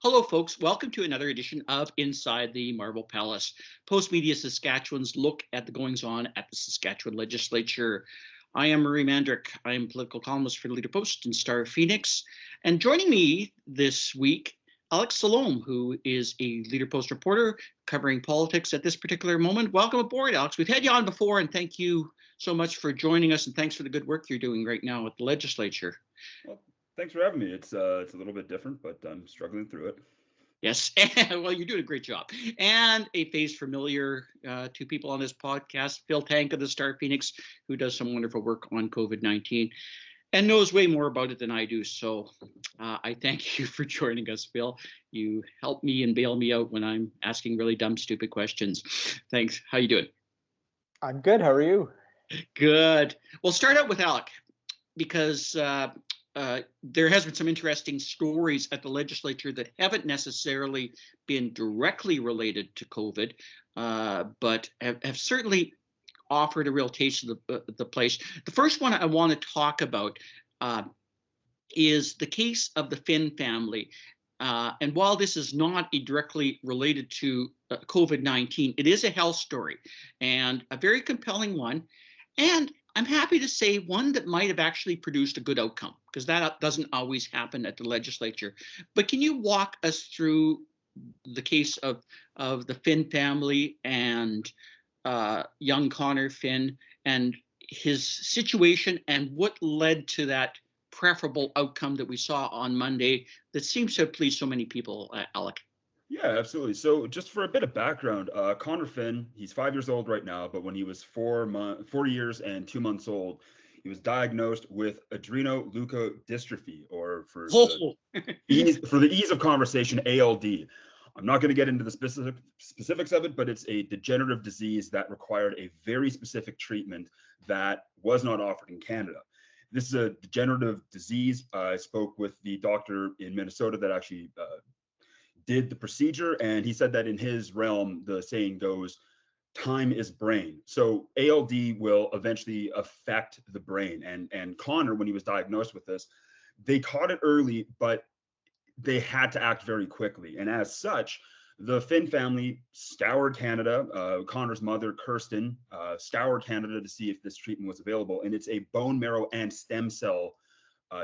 Hello, folks. Welcome to another edition of Inside the Marble Palace, Postmedia Saskatchewan's look at the goings-on at the Saskatchewan Legislature. I am Marie Mandrick. I am political columnist for Leader Post and Star Phoenix. And joining me this week, Alex Salome, who is a Leader Post reporter covering politics at this particular moment. Welcome aboard, Alex. We've had you on before, and thank you so much for joining us, and thanks for the good work you're doing right now at the legislature. Well, thanks for having me. It's a little bit different, but I'm struggling through it. Yes, well, you're doing a great job. And a face familiar to people on this podcast, Phil Tank of the Star Phoenix, who does some wonderful work on COVID-19 and knows way more about it than I do. So I thank you for joining us, Phil. You help me and bail me out when I'm asking really dumb, stupid questions. Thanks. How you doing? I'm good. How are you? Good. We'll start out with Alec, because there has been some interesting stories at the legislature that haven't necessarily been directly related to COVID, but have certainly offered a real taste of the place. The first one I want to talk about is the case of the Finn family. And while this is not directly related to COVID-19, it is a health story and a very compelling one. And I'm happy to say one that might have actually produced a good outcome, because that doesn't always happen at the legislature. But can you walk us through the case of the Finn family and young Connor Finn and his situation and what led to that preferable outcome that we saw on Monday that seems to have pleased so many people, Alec? Yeah, absolutely. So just for a bit of background, Connor Finn, he's 5 years old right now, but when he was 4 years and 2 months old, he was diagnosed with adrenoleukodystrophy, or for the ease of conversation, ALD. I'm not going to get into the specifics of it, but it's a degenerative disease that required a very specific treatment that was not offered in Canada. This is a degenerative disease. I spoke with the doctor in Minnesota that actually did the procedure, and he said that in his realm, the saying goes, time is brain. So ALD will eventually affect the brain. And Connor, when he was diagnosed with this, they caught it early, but they had to act very quickly. And as such, the Finn family scoured Canada. Connor's mother, Kirsten, scoured Canada to see if this treatment was available. And it's a bone marrow and stem cell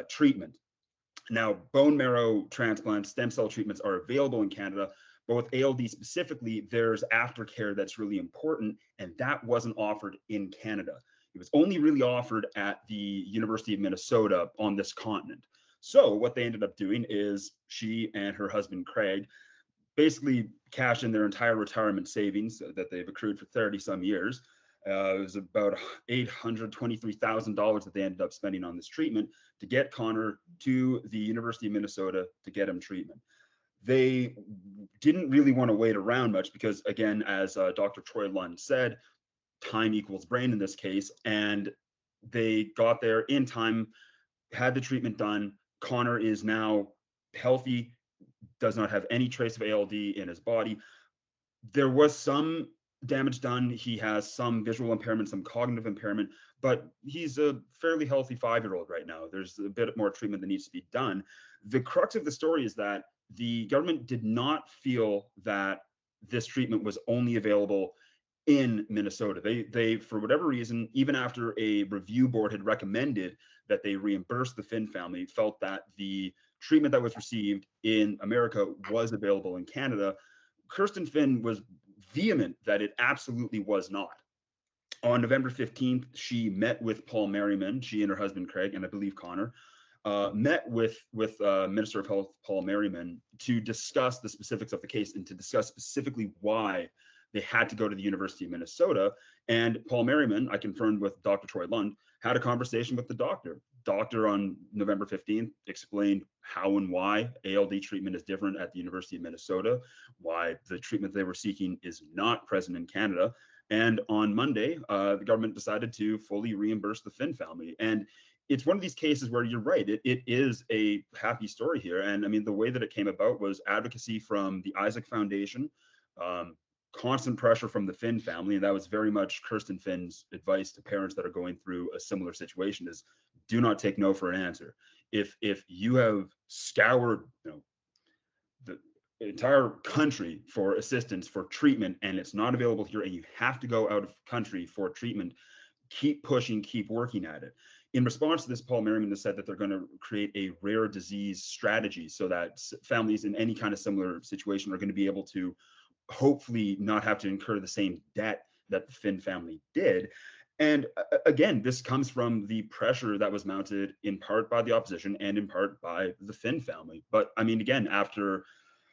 treatment. Now, bone marrow transplants, stem cell treatments are available in Canada, but with ALD specifically, there's aftercare that's really important, and that wasn't offered in Canada. It was only really offered at the University of Minnesota on this continent. So what they ended up doing is she and her husband, Craig, basically cashed in their entire retirement savings that they've accrued for 30 some years. It was about $823,000 that they ended up spending on this treatment to get Connor to the University of Minnesota to get him treatment. They didn't really want to wait around much because, again, as Dr. Troy Lund said, time equals brain in this case, and they got there in time, had the treatment done. Connor is now healthy, does not have any trace of ALD in his body. There was some damage done. He has some visual impairment, some cognitive impairment, but he's a fairly healthy 5-year-old right now. There's a bit more treatment that needs to be done. The crux of the story is that the government did not feel that this treatment was only available in Minnesota. They, for whatever reason, even after a review board had recommended that they reimburse the Finn family, felt that the treatment that was received in America was available in Canada. Kirsten Finn was vehement that it absolutely was not. On November 15th, she met with Paul Merriman, she and her husband Craig, and I believe Connor, met with Minister of Health Paul Merriman to discuss the specifics of the case and to discuss specifically why they had to go to the University of Minnesota. And Paul Merriman, I confirmed with Dr. Troy Lund, had a conversation with the doctor. Doctor on November 15th explained how and why ALD treatment is different at the University of Minnesota, why the treatment they were seeking is not present in Canada. And on Monday, the government decided to fully reimburse the Finn family. And it's one of these cases where you're right, it is a happy story here. And I mean, the way that it came about was advocacy from the Isaac Foundation, constant pressure from the Finn family, and that was very much Kirsten Finn's advice to parents that are going through a similar situation: is do not take no for an answer. If you have scoured entire country for assistance, for treatment, and it's not available here, and you have to go out of country for treatment, keep pushing, keep working at it. In response to this, Paul Merriman has said that they're going to create a rare disease strategy so that families in any kind of similar situation are going to be able to hopefully not have to incur the same debt that the Finn family did. And again, this comes from the pressure that was mounted in part by the opposition and in part by the Finn family. But I mean, again, after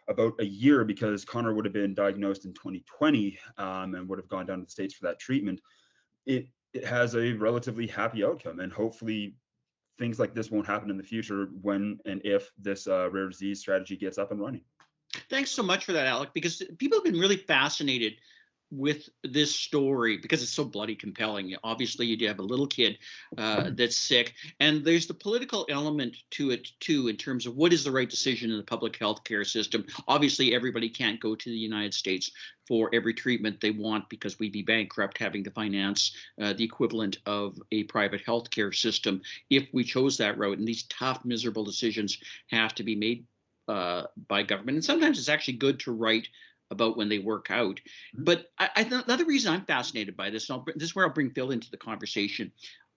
about a year, because Connor would have been diagnosed in 2020 and would have gone down to the States for that treatment, it has a relatively happy outcome. And hopefully things like this won't happen in the future when and if this rare disease strategy gets up and running. Thanks so much for that, Alec, because people have been really fascinated with this story because it's so bloody compelling. Obviously, you have a little kid that's sick, and there's the political element to it too, in terms of what is the right decision in the public health care system. Obviously, everybody can't go to the United States for every treatment they want because we'd be bankrupt having to finance the equivalent of a private health care system if we chose that route. And these tough, miserable decisions have to be made by government. And sometimes it's actually good to write about when they work out. But another reason I'm fascinated by this, and this is where I'll bring Phil into the conversation,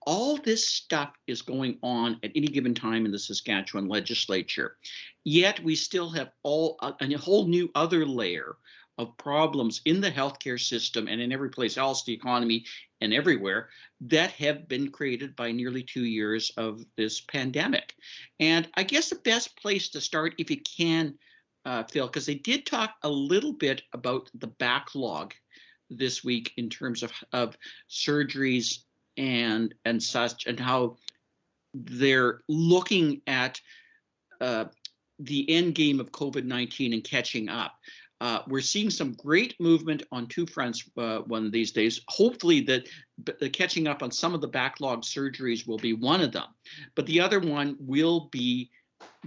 all this stuff is going on at any given time in the Saskatchewan legislature, yet we still have a whole new other layer of problems in the healthcare system and in every place else, the economy and everywhere, that have been created by nearly 2 years of this pandemic. And I guess the best place to start, if you can, Phil, because they did talk a little bit about the backlog this week in terms of surgeries and such, and how they're looking at the end game of COVID-19 and catching up. We're seeing some great movement on two fronts one of these days. Hopefully that the catching up on some of the backlog surgeries will be one of them, but the other one will be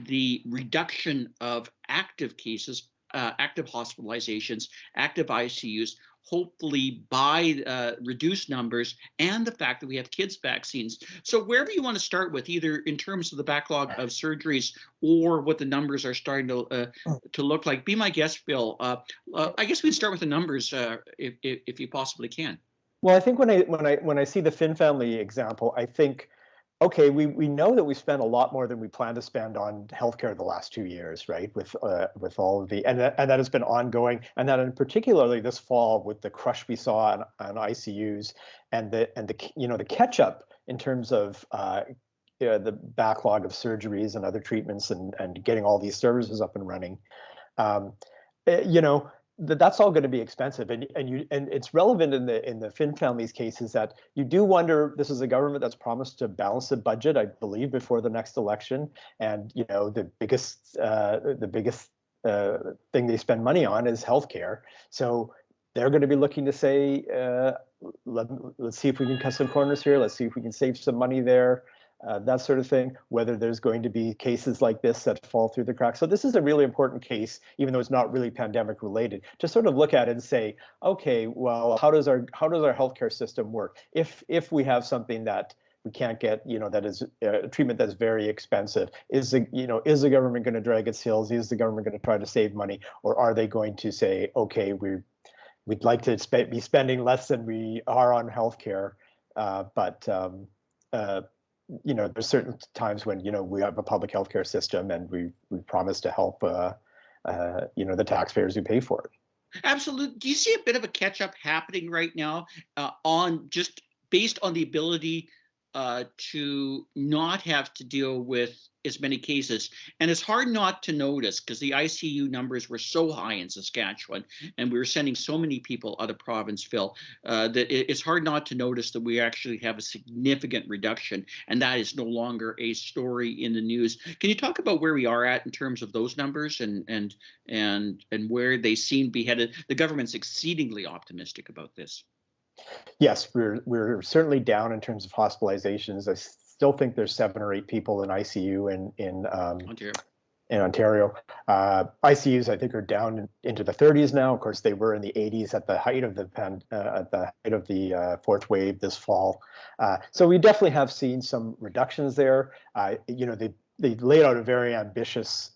the reduction of active cases, active hospitalizations, active ICUs, hopefully by reduced numbers, and the fact that we have kids' vaccines. So wherever you want to start with, either in terms of the backlog of surgeries or what the numbers are starting to look like, be my guest, Phil. I guess we can start with the numbers if you possibly can. Well, I think when I see the Finn family example, I think, okay, we know that we spent a lot more than we planned to spend on healthcare the last 2 years, right? With all of the and that has been ongoing, and that in particularly this fall with the crush we saw on ICUs and the catch up in terms of the backlog of surgeries and other treatments and getting all these services up and running. That's all going to be expensive, and it's relevant in the Finn family's cases that you do wonder. This is a government that's promised to balance the budget, I believe, before the next election, and the biggest thing they spend money on is healthcare. So they're going to be looking to say, let's see if we can cut some corners here. Let's see if we can save some money there. That sort of thing, whether there's going to be cases like this that fall through the cracks. So this is a really important case, even though it's not really pandemic related, to sort of look at it and say, okay, well, how does our healthcare system work? If we have something that we can't get, that is a treatment that's very expensive, is the government going to drag its heels? Is the government going to try to save money? Or are they going to say, okay, we'd like to be spending less than we are on healthcare, but there's certain times when we have a public healthcare system and we promise to help the taxpayers who pay for it. Absolutely. Do you see a bit of a catch up happening right now on just based on the ability to not have to deal with as many cases? And it's hard not to notice because the ICU numbers were so high in Saskatchewan and we were sending so many people out of province, Phil, that it's hard not to notice that we actually have a significant reduction, and that is no longer a story in the news. Can you talk about where we are at in terms of those numbers and where they seem to be headed? The government's exceedingly optimistic about this. Yes, we're certainly down in terms of hospitalizations. I still think there's 7 or 8 people in ICU in Ontario. ICUs, I think, are down into the 30s now. Of course, they were in the 80s at the height of the fourth wave this fall. So we definitely have seen some reductions there. They laid out a very ambitious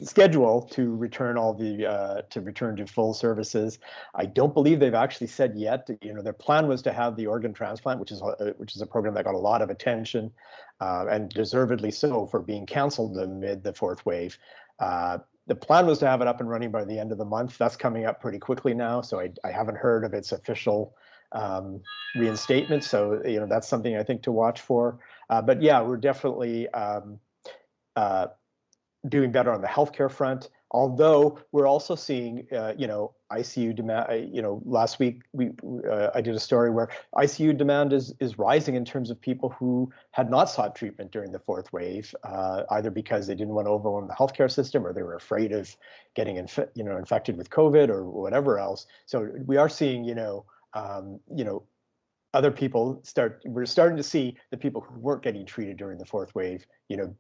schedule to return to full services. I don't believe they've actually said yet. Their plan was to have the organ transplant, which is a program that got a lot of attention, and deservedly so for being canceled amid the fourth wave. The plan was to have it up and running by the end of the month. That's coming up pretty quickly now, so I haven't heard of its official reinstatement. So that's something I think to watch for. But yeah, we're definitely doing better on the healthcare front. Although we're also seeing, ICU demand. Last week I did a story where ICU demand is rising in terms of people who had not sought treatment during the fourth wave, either because they didn't want to overwhelm the healthcare system or they were afraid of getting infected with COVID or whatever else. So we are seeing, other people we're starting to see the people who weren't getting treated during the fourth wave,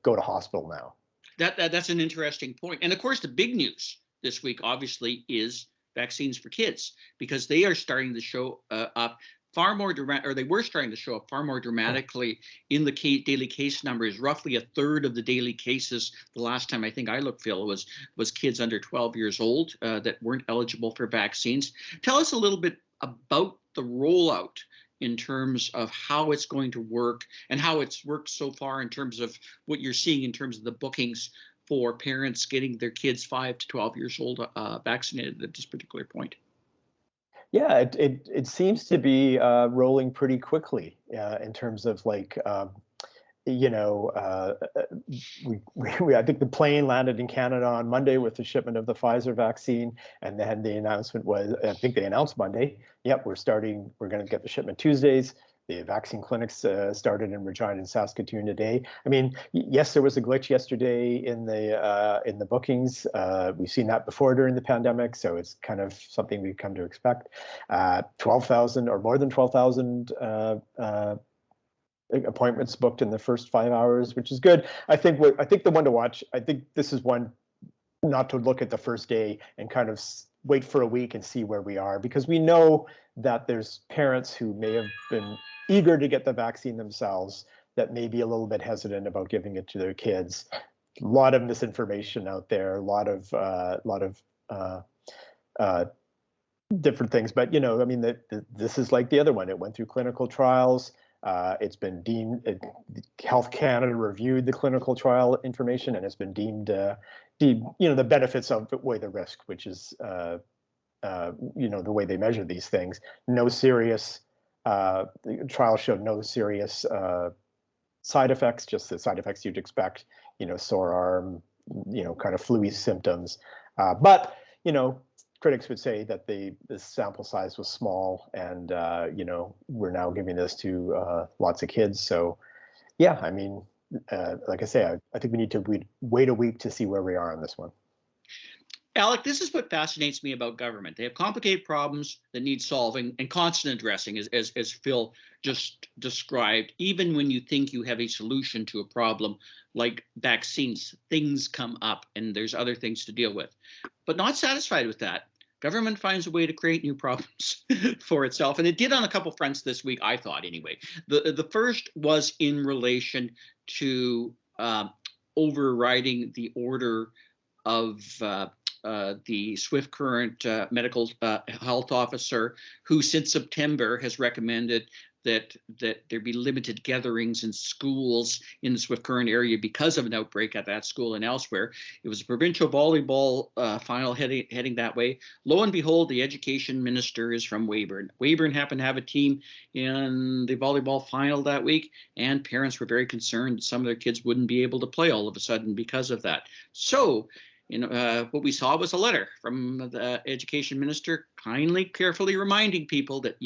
go to hospital now. That's an interesting point. And of course, the big news this week, obviously, is vaccines for kids, because they are starting to show up far more dramatic, or they were starting to show up far more dramatically in the daily case numbers. Roughly a third of the daily cases, the last time I think I looked, Phil, was kids under 12 years old that weren't eligible for vaccines. Tell us a little bit about the rollout in terms of how it's going to work and how it's worked so far in terms of what you're seeing in terms of the bookings for parents getting their kids 5 to 12 years old vaccinated at this particular point. Yeah, it seems to be rolling pretty quickly in terms of I think the plane landed in Canada on Monday with the shipment of the Pfizer vaccine, and then the announcement was, I think they announced Monday, yep, we're going to get the shipment Tuesdays. The vaccine clinics started in Regina and Saskatoon today. I mean, yes, there was a glitch yesterday in the bookings. We've seen that before during the pandemic, so it's kind of something we've come to expect. 12,000 or more than 12,000 appointments booked in the first 5 hours, which is good. I think the one to watch. I think this is one not to look at the first day and kind of wait for a week and see where we are, because we know that there's parents who may have been eager to get the vaccine themselves that may be a little bit hesitant about giving it to their kids. A lot of misinformation out there, a lot of different things. But I mean, this is like the other one. It went through clinical trials. It's been deemed. Health Canada reviewed the clinical trial information, and it's been deemed the benefits outweigh the risk, which is the way they measure these things. No serious the trial showed no serious side effects, just the side effects you'd expect. Sore arm, kind of flu-y symptoms. But critics would say that the sample size was small, and we're now giving this to lots of kids. So yeah, I mean, like I say, I think we need to wait a week to see where we are on this one. Alec, this is what fascinates me about government. They have complicated problems that need solving and constant addressing, as Phil just described. Even when you think you have a solution to a problem like vaccines, things come up and there's other things to deal with. But not satisfied with that, government finds a way to create new problems for itself. And it did on a couple fronts this week, I thought, anyway. The first was in relation to overriding the order of the Swift Current medical health officer, who since September has recommended that there be limited gatherings in schools in the Swift Current area because of an outbreak at that school and elsewhere. It was a provincial volleyball final heading that way. Lo and behold, the education minister is from Weyburn. Weyburn happened to have a team in the volleyball final that week, and parents were very concerned that some of their kids wouldn't be able to play all of a sudden because of that. So what we saw was a letter from the education minister carefully reminding people that,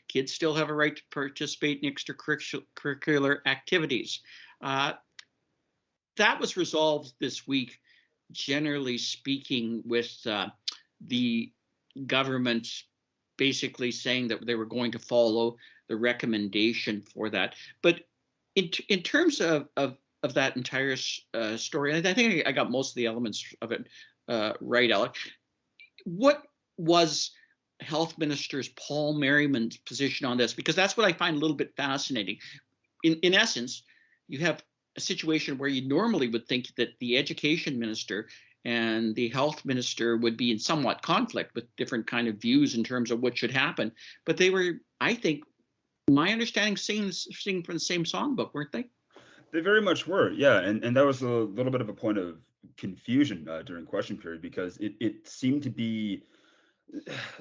kids still have a right to participate in extracurricular activities. That was resolved this week, generally speaking, with the government basically saying that they were going to follow the recommendation for that. But in terms of that entire story, and I think I got most of the elements of it right, Alec. What was Health Minister Paul Merriman's position on this? Because that's what I find a little bit fascinating. In essence, you have a situation where you normally would think that the education minister and the health minister would be in somewhat conflict with different kind of views in terms of what should happen. But they were, I think, my understanding, singing from the same songbook, weren't they? They very much were, yeah, and that was a little bit of a point of confusion during question period, because it seemed to be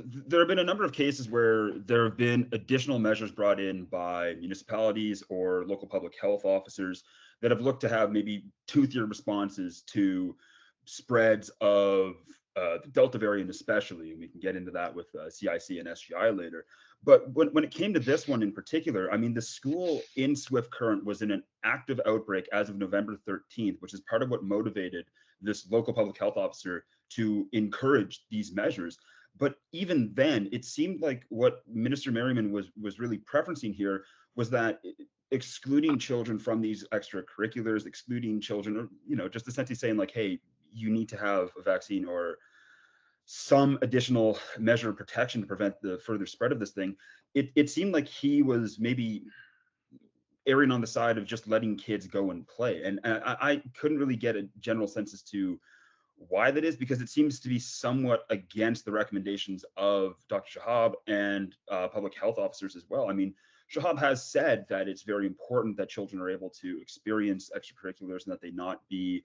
there have been a number of cases where there have been additional measures brought in by municipalities or local public health officers that have looked to have maybe toothier responses to spreads of the Delta variant especially, and we can get into that with CIC and SGI later. But when it came to this one in particular, I mean, the school in Swift Current was in an active outbreak as of November 13th, which is part of what motivated this local public health officer to encourage these measures. But even then, it seemed like what Minister Merriman was really preferencing here was that excluding children from these extracurriculars, excluding children, or, you know, just essentially saying like, hey, you need to have a vaccine or some additional measure of protection to prevent the further spread of this thing. It seemed like he was maybe erring on the side of just letting kids go and play. And I couldn't really get a general sense as to why that is, because it seems to be somewhat against the recommendations of Dr. Shahab and public health officers as well. I mean, Shahab has said that it's very important that children are able to experience extracurriculars and that they not be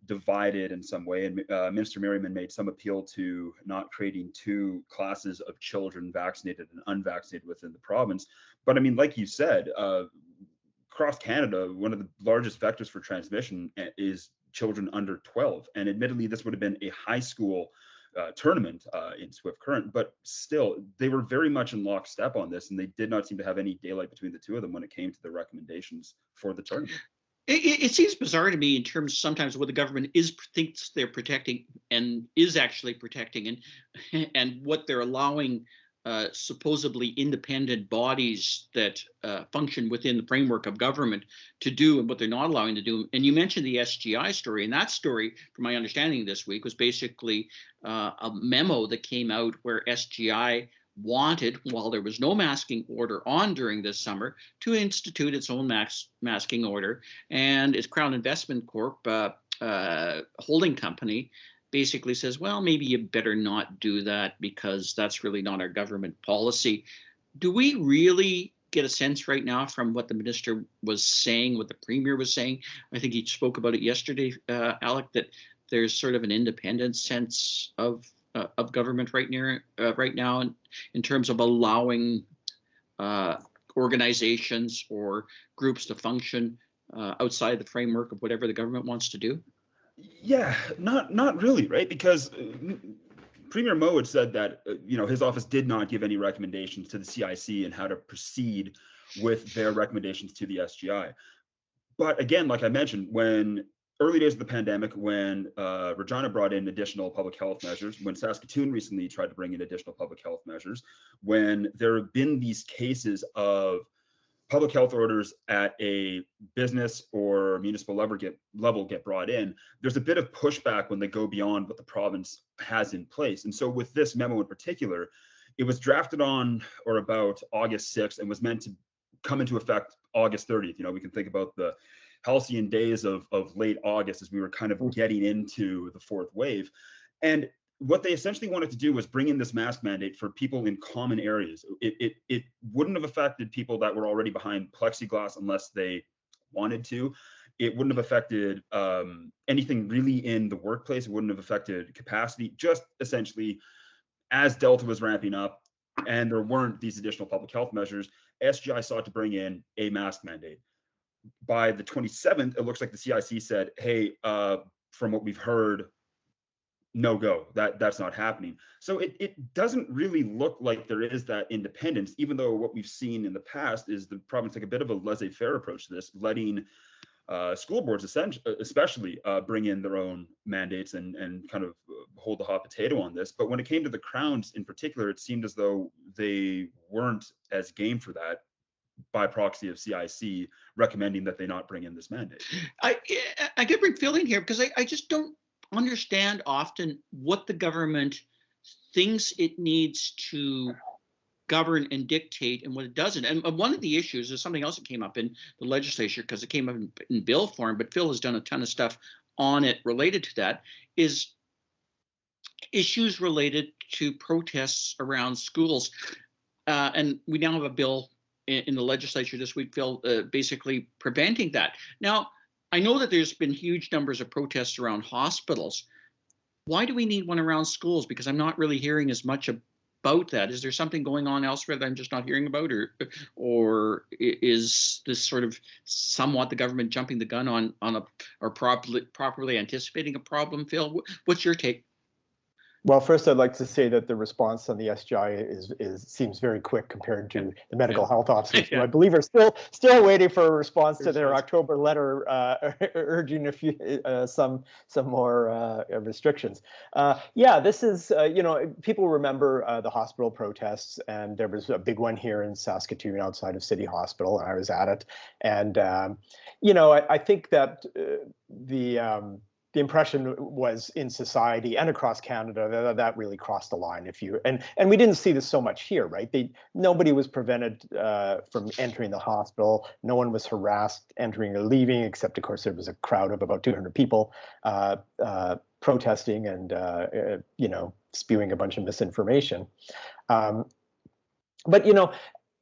divided in some way. And Minister Merriman made some appeal to not creating two classes of children, vaccinated and unvaccinated, within the province. But I mean, like you said, across Canada, one of the largest vectors for transmission is children under 12. And admittedly, this would have been a high school tournament in Swift Current, but still, they were very much in lockstep on this, and they did not seem to have any daylight between the two of them when it came to the recommendations for the tournament. It seems bizarre to me in terms sometimes what the government thinks they're protecting and is actually protecting, and what they're allowing supposedly independent bodies that function within the framework of government to do, and what they're not allowing to do. And you mentioned the SGI story, and that story, from my understanding this week, was basically a memo that came out where SGI wanted, while there was no masking order on during this summer, to institute its own masking order. And its Crown Investment Corp holding company basically says, well, maybe you better not do that because that's really not our government policy. Do we really get a sense right now from what the minister was saying, what the premier was saying? I think he spoke about it yesterday, Alec, that there's sort of an independent sense of government right now in terms of allowing organizations or groups to function outside the framework of whatever the government wants to do? Yeah, not really, right? Because Premier Moe had said that his office did not give any recommendations to the CIC and how to proceed with their recommendations to the SGI. But again, like I mentioned, when early days of the pandemic, when Regina brought in additional public health measures, when Saskatoon recently tried to bring in additional public health measures, when there have been these cases of public health orders at a business or municipal level get brought in, there's a bit of pushback when they go beyond what the province has in place. And so with this memo in particular, it was drafted on or about August 6th and was meant to come into effect August 30th. We can think about the halcyon days of late August as we were kind of getting into the fourth wave. And what they essentially wanted to do was bring in this mask mandate for people in common areas. It wouldn't have affected people that were already behind plexiglass unless they wanted to. It wouldn't have affected anything really in the workplace. It wouldn't have affected capacity, just essentially as Delta was ramping up and there weren't these additional public health measures, SGI sought to bring in a mask mandate. By the 27th, it looks like the CIC said, hey, from what we've heard, no go, that's not happening. So it doesn't really look like there is that independence, even though what we've seen in the past is the province take a bit of a laissez-faire approach to this, letting school boards especially bring in their own mandates and kind of hold the hot potato on this. But when it came to the Crowns in particular, it seemed as though they weren't as game for that, by proxy of CIC recommending that they not bring in this mandate. I get a big feeling here because I just don't understand often what the government thinks it needs to govern and dictate and what it doesn't. And one of the issues is something else that came up in the legislature, because it came up in bill form, but Phil has done a ton of stuff on it related to that is issues related to protests around schools. And we now have a bill in the legislature this week, Phil, basically preventing that. Now, I know that there's been huge numbers of protests around hospitals. Why do we need one around schools? Because I'm not really hearing as much about that. Is there something going on elsewhere that I'm just not hearing about, or is this sort of somewhat the government jumping the gun on or properly anticipating a problem? Phil, what's your take? Well, first, I'd like to say that the response on the SGI seems very quick compared to the medical health officers, who I believe are still waiting for a response to their October letter urging some more restrictions. Yeah, this is people remember the hospital protests, and there was a big one here in Saskatoon outside of City Hospital, and I was at it, and I think that the impression was in society and across Canada that really crossed the line. And we didn't see this so much here, right? Nobody was prevented from entering the hospital. No one was harassed entering or leaving, except of course there was a crowd of about 200 people protesting and spewing a bunch of misinformation. But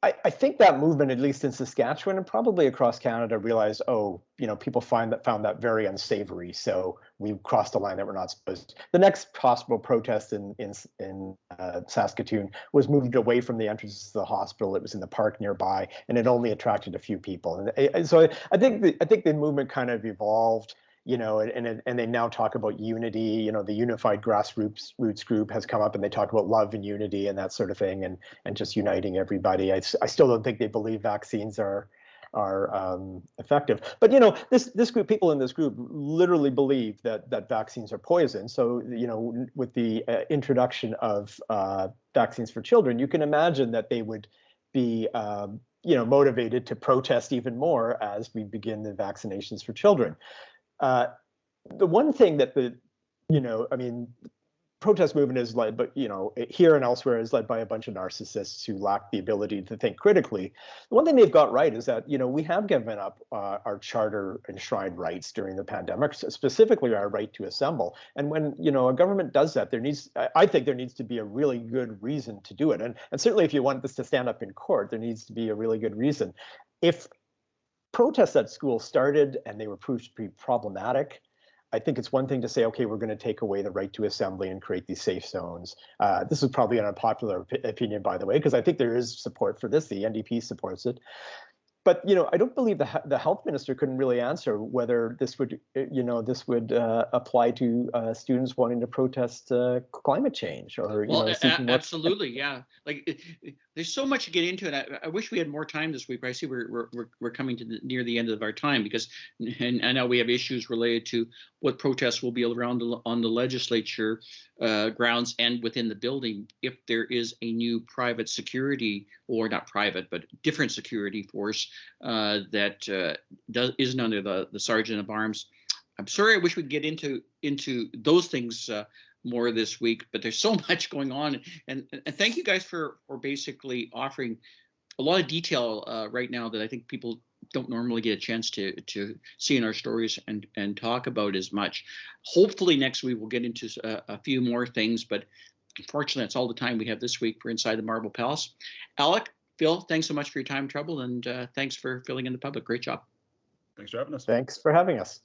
I think that movement, at least in Saskatchewan and probably across Canada, realized, people found that very unsavory. So we've crossed a line that we're not supposed to. The next hospital protest in Saskatoon was moved away from the entrances to the hospital. It was in the park nearby, and it only attracted a few people. And so I think the movement kind of evolved. And they now talk about unity. The unified grassroots group has come up, and they talk about love and unity and that sort of thing, and just uniting everybody. I still don't think they believe vaccines are effective. But this group, people in this group, literally believe that vaccines are poison. So with the introduction of vaccines for children, you can imagine that they would be motivated to protest even more as we begin the vaccinations for children. The one thing that protest movement is led, but here and elsewhere is led by a bunch of narcissists who lack the ability to think critically. The one thing they've got right is that we have given up our charter enshrined rights during the pandemic, specifically our right to assemble. And when a government does that, I think there needs to be a really good reason to do it. And certainly, if you want this to stand up in court, there needs to be a really good reason. If protests at school started and they were proved to be problematic, I think it's one thing to say, okay, we're going to take away the right to assembly and create these safe zones. This is probably an unpopular opinion, by the way, because I think there is support for this. The NDP supports it. But I don't believe the health minister couldn't really answer whether this would apply to students wanting to protest climate change or absolutely, yeah. Like there's so much to get into, and I wish we had more time this week. But I see we're coming to near the end of our time, because and I know we have issues related to what protests will be around on the legislature grounds and within the building if there is a new private security, or not private but different security force that isn't under the sergeant of arms. I'm sorry, I wish we'd get into those things more this week, but there's so much going on, and thank you guys for basically offering a lot of detail right now that I think people don't normally get a chance to see in our stories and talk about as much. Hopefully next week we'll get into a few more things, but unfortunately that's all the time we have this week for Inside the Marble Palace. Alec, Phil, thanks so much for your time, trouble, and thanks for filling in the public. Great job. Thanks for having us. Thanks for having us.